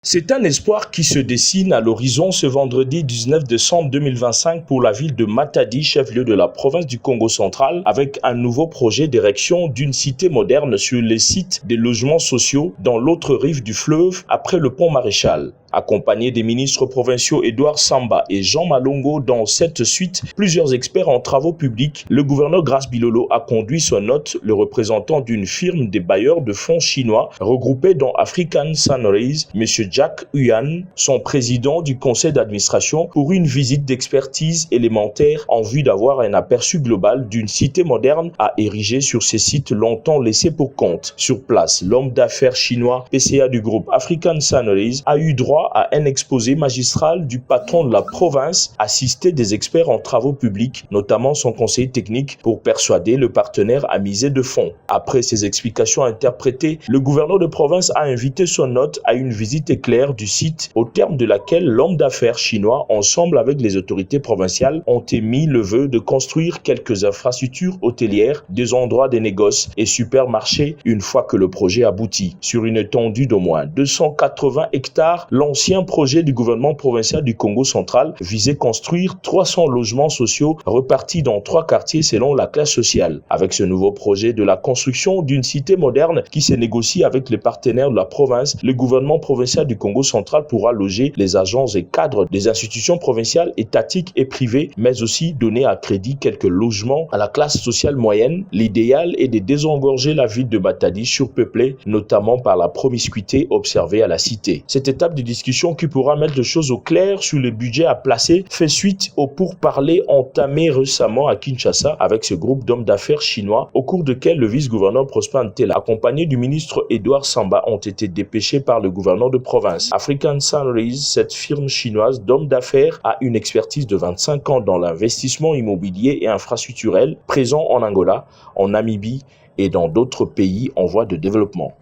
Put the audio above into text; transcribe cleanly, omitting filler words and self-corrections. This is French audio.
C'est un espoir qui se dessine à l'horizon ce vendredi 19 décembre 2025 pour la ville de Matadi, chef-lieu de la province du Congo central, avec un nouveau projet d'érection d'une cité moderne sur les sites des logements sociaux dans l'autre rive du fleuve après le pont Maréchal. Accompagné des ministres provinciaux Edouard Samba et Jean Malongo dans cette suite, plusieurs experts en travaux publics, le gouverneur Grace Bilolo a conduit son hôte, le représentant d'une firme des bailleurs de fonds chinois regroupés dans African Sunrise, M. Jack Huan, son président du conseil d'administration, pour une visite d'expertise élémentaire en vue d'avoir un aperçu global d'une cité moderne à ériger sur ces sites longtemps laissés pour compte. Sur place, l'homme d'affaires chinois PCA du groupe African Sunrise a eu droit à un exposé magistral du patron de la province, assisté des experts en travaux publics, notamment son conseiller technique, pour persuader le partenaire à miser de fonds. Après ces explications interprétées, le gouverneur de province a invité son hôte à une visite éclair du site, au terme de laquelle l'homme d'affaires chinois, ensemble avec les autorités provinciales, ont émis le vœu de construire quelques infrastructures hôtelières, des endroits de négoces et supermarchés une fois que le projet aboutit. Sur une étendue d'au moins 280 hectares, l'ancien projet du gouvernement provincial du Congo central visait construire 300 logements sociaux repartis dans 3 quartiers selon la classe sociale. Avec ce nouveau projet de la construction d'une cité moderne qui se négocie avec les partenaires de la province, le gouvernement provincial du Congo central pourra loger les agents et cadres des institutions provinciales, étatiques et privées, mais aussi donner à crédit quelques logements à la classe sociale moyenne. L'idéal est de désengorger la ville de Matadi surpeuplée, notamment par la promiscuité observée à la cité. Cette étape de discussion qui pourra mettre les choses au clair sur le budget à placer fait suite aux pourparlers entamés récemment à Kinshasa avec ce groupe d'hommes d'affaires chinois, au cours duquel le vice-gouverneur Prosper Ntela, accompagné du ministre Edouard Samba, ont été dépêchés par le gouverneur de province. African Sunrise, cette firme chinoise d'hommes d'affaires, a une expertise de 25 ans dans l'investissement immobilier et infrastructurel, présent en Angola, en Namibie et dans d'autres pays en voie de développement.